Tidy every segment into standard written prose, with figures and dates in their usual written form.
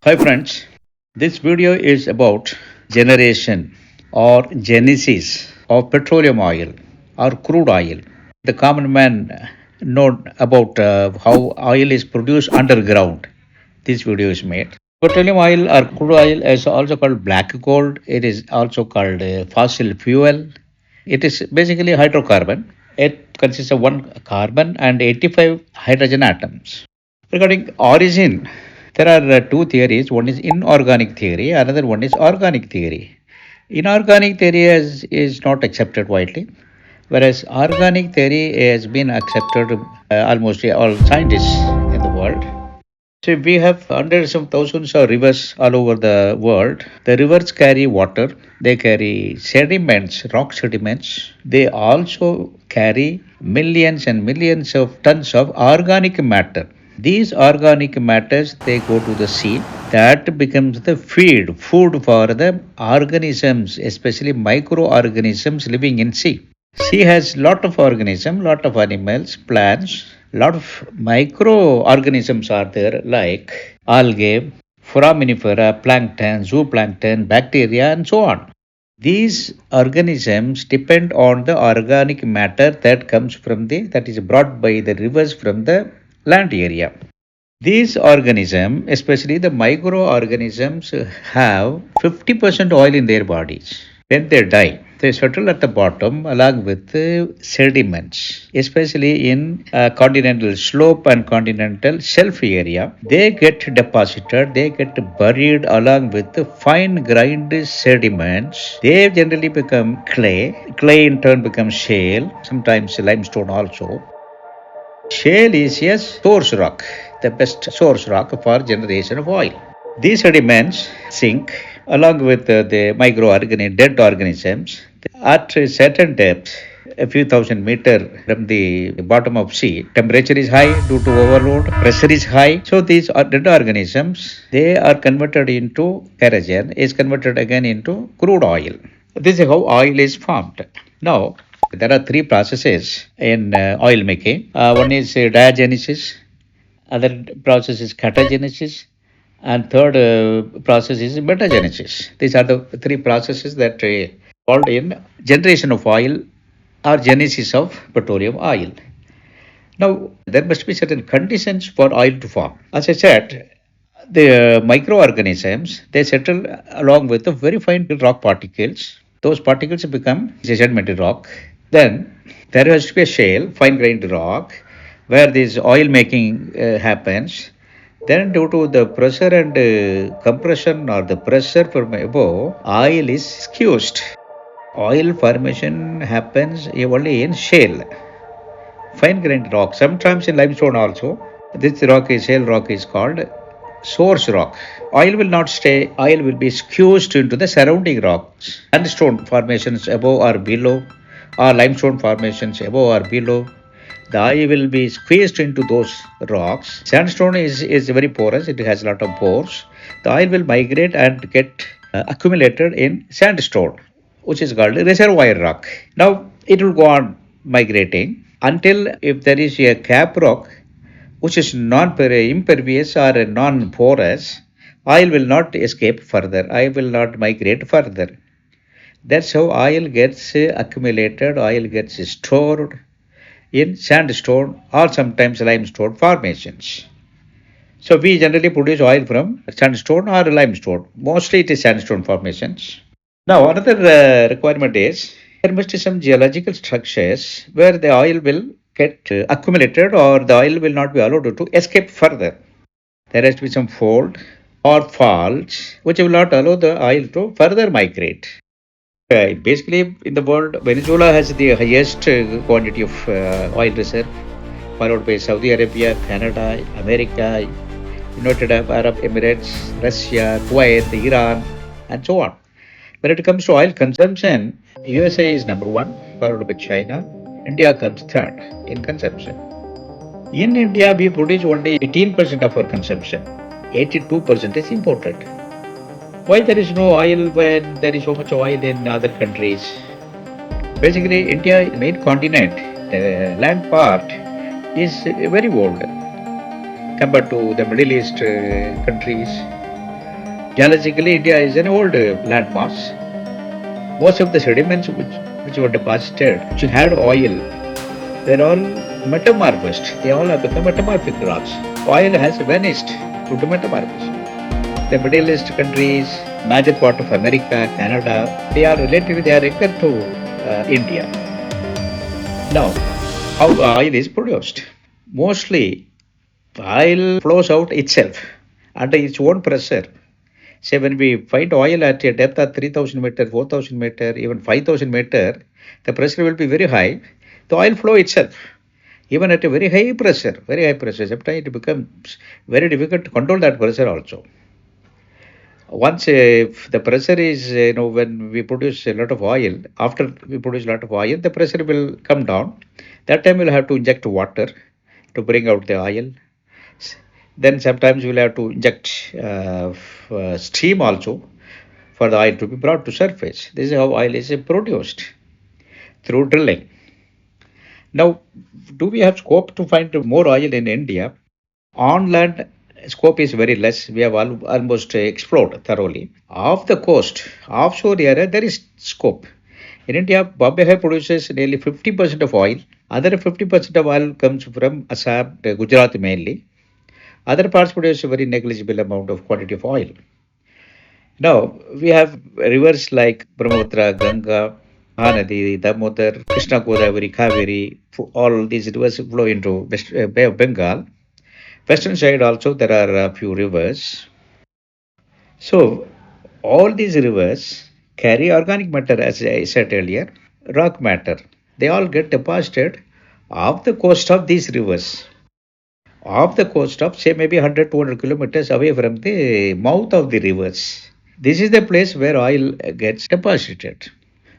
Hi friends, this video is about generation or genesis of petroleum oil or crude oil. The common man know about how oil is produced underground. This video is made. Petroleum oil or crude oil is also called black gold. It is also called fossil fuel. It is basically hydrocarbon. It consists of one carbon and 85 hydrogen atoms. Regarding origin, there are two theories. One is inorganic theory, another one is organic theory. Inorganic theory is not accepted widely, whereas organic theory has been accepted almost all scientists in the world. So we have hundreds of thousands of rivers all over the world. The rivers carry water, they carry sediments, rock sediments. They also carry millions and millions of tons of organic matter. These organic matters they go to the sea. That becomes the food for the organisms, especially microorganisms living in sea. Sea has lot of organisms, lot of animals, plants, lot of microorganisms are there like algae, foraminifera, plankton, zooplankton, bacteria, and so on. These organisms depend on the organic matter that comes from that is brought by the rivers from the land area. These organisms, especially the microorganisms, have 50% oil in their bodies. When they die, they settle at the bottom along with the sediments, especially in continental slope and continental shelf area. They get deposited, they get buried along with the fine grained sediments. They generally become clay. Clay in turn becomes shale, sometimes limestone also. Shale is a source rock, the best source rock for generation of oil. These sediments sink along with the microorganisms, dead organisms at a certain depth, a few thousand meters from the bottom of sea. Temperature is high due to overload, pressure is high. So these are dead organisms, they are converted into kerosene, is converted again into crude oil. This is how oil is formed. Now, there are three processes in oil making. One is diagenesis, other process is catagenesis, and third process is metagenesis. These are the three processes that are involved in generation of oil or genesis of petroleum oil. Now, there must be certain conditions for oil to form. As I said, the microorganisms they settle along with the very fine rock particles. Those particles become sedimentary rock. Then there has to be a shale, fine-grained rock, where this oil making happens. Then, due to the pressure and compression or the pressure from above, oil is squeezed. Oil formation happens only in shale, fine-grained rock. Sometimes in limestone also. This rock is shale rock is called source rock. Oil will not stay, oil will be squeezed into the surrounding rocks. Sandstone formations above or below, or limestone formations above or below. The oil will be squeezed into those rocks. Sandstone is very porous, it has a lot of pores. The oil will migrate and get accumulated in sandstone, which is called reservoir rock. Now it will go on migrating until if there is a cap rock which is non-impervious or non-porous, oil will not escape further. Oil will not migrate further. That's how oil gets accumulated, oil gets stored in sandstone or sometimes limestone formations. So we generally produce oil from sandstone or limestone. Mostly it is sandstone formations. Now another requirement is there must be some geological structures where the oil will get accumulated or the oil will not be allowed to escape further. There has to be some fold or faults which will not allow the oil to further migrate. Basically, in the world, Venezuela has the highest quantity of oil reserve, followed by Saudi Arabia, Canada, America, United Arab Emirates, Russia, Kuwait, Iran, and so on. When it comes to oil consumption, USA is number one, followed by China. India comes third in consumption. In India, we produce only 18% of our consumption. 82% is imported. Why there is no oil when there is so much oil in other countries? Basically, India, main continent, the land part is very old compared to the Middle East countries Geologically, India is an old landmass. Most of the sediments which were deposited, which had oil, they're all metamorphosed. They all have become metamorphic rocks. Oil has vanished due to metamorphism. The Middle East countries, major part of America, Canada, they are equal to India. Now, how oil is produced? Mostly, oil flows out itself under its own pressure. Say when we find oil at a depth of 3000 meter, 4000 meter, even 5000 meter, the pressure will be very high. The oil flow itself, even at a very high pressure, sometimes it becomes very difficult to control that pressure also. Once the pressure is, when we produce a lot of oil, after we produce a lot of oil, the pressure will come down. That time we'll have to inject water to bring out the oil. Then sometimes we'll have to inject steam also for the oil to be brought to surface. This is how oil is produced through drilling. Now, do we have scope to find more oil in India? On land, scope is very less. We have almost explored thoroughly. Off the coast, offshore area, there is scope. In India, Bombay produces nearly 50% of oil. Other 50% of oil comes from Assam, Gujarat mainly. Other parts produce a very negligible amount of quantity of oil. Now, we have rivers like Brahmaputra, Ganga, Mahanadi, Damodar, Krishna, Godavari, Kaveri. All these rivers flow into Bay of Bengal. Western side also there are a few rivers. So, all these rivers carry organic matter, as I said earlier, rock matter. They all get deposited off the coast of these rivers, off the coast of, say, maybe 100, 200 kilometers away from the mouth of the rivers. This is the place where oil gets deposited.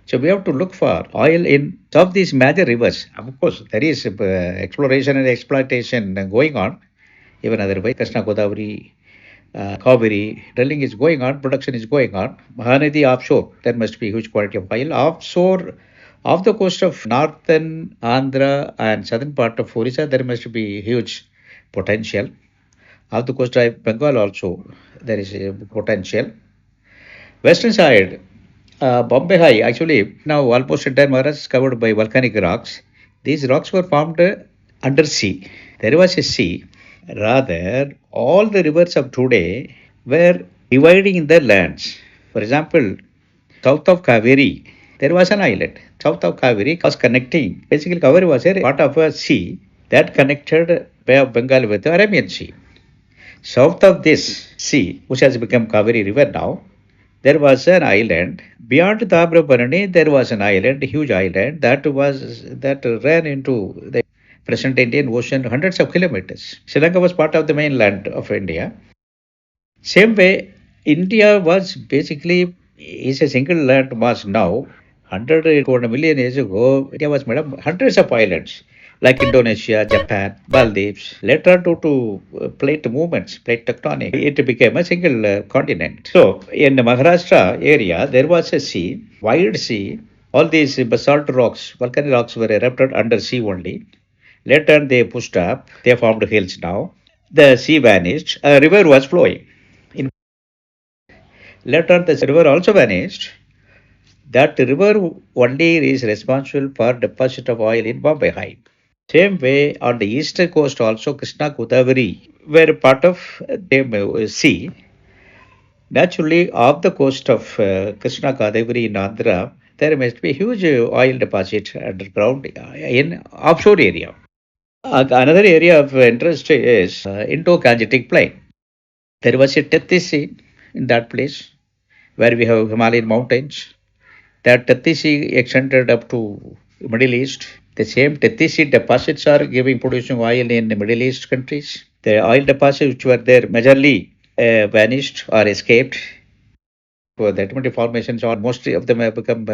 So we have to look for oil in some of these major rivers. Of course, there is exploration and exploitation going on. Even otherwise, Krishna Godavari, Kaveri, drilling is going on, production is going on. Mahanadi offshore, there must be huge quantity of oil. Offshore, off the coast of northern Andhra and southern part of Orissa, there must be huge potential. Off the coast of Bengal also, there is a potential. Western side, Bombay High, actually, now almost entire Maharashtra is covered by volcanic rocks. These rocks were formed under sea. There was a sea. Rather, all the rivers of today were dividing in their lands. For example, south of Kaveri, there was an island. South of Kaveri was connecting. Basically, Kaveri was a part of a sea that connected Bay of Bengal with the Arabian Sea. South of this sea, which has become Kaveri River now, there was an island. Beyond Tabrabarani, there was an island, a huge island that ran into the present Indian Ocean hundreds of kilometers. Sri Lanka was part of the mainland of India. Same way, India was basically is a single land mass now. 100 200 million years ago, India was made of hundreds of islands like Indonesia, Japan, Maldives. Later, due to plate movements, plate tectonic, it became a single continent. So, in the Maharashtra area, there was a sea, wide sea. All these basalt rocks, volcanic rocks were erupted under sea only. Later, they pushed up, they formed hills now. The sea vanished, a river was flowing. In later, the river also vanished. That river only is responsible for deposit of oil in Bombay High. Same way on the eastern coast also Krishna Godavari were part of the sea. Naturally, off the coast of Krishna Godavari in Andhra, there must be huge oil deposit underground in offshore area. Another area of interest is Indo-Gangetic Plain. There was a Tethys in that place where we have Himalayan mountains. That Tethys extended up to Middle East. The same Tethys deposits are giving producing oil in the Middle East countries. The oil deposits which were there majorly vanished or escaped. For the sedimentary formations, or mostly of them have become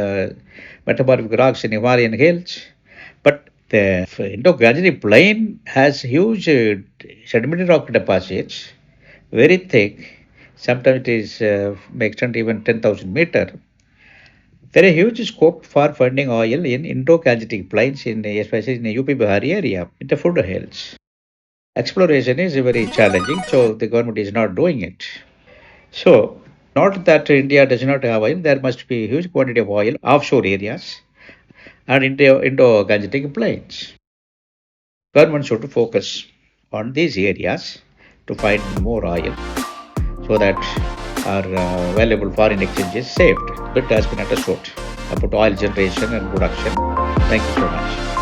metamorphic rocks in Himalayan hills. But the Indo-Gangetic Plain has huge sedimentary rock deposits, very thick. Sometimes it is may extend even 10,000 meter. There is huge scope for finding oil in Indo-Gangetic plains, especially in the UP Bihar area, in the food hills. Exploration is very challenging, so the government is not doing it. So, Not that India does not have oil, there must be a huge quantity of oil offshore areas and Indo-Gangetic plains. Government should focus on these areas to find more oil so that our valuable foreign exchange is saved. It has been understood about oil generation and production. Thank you so much.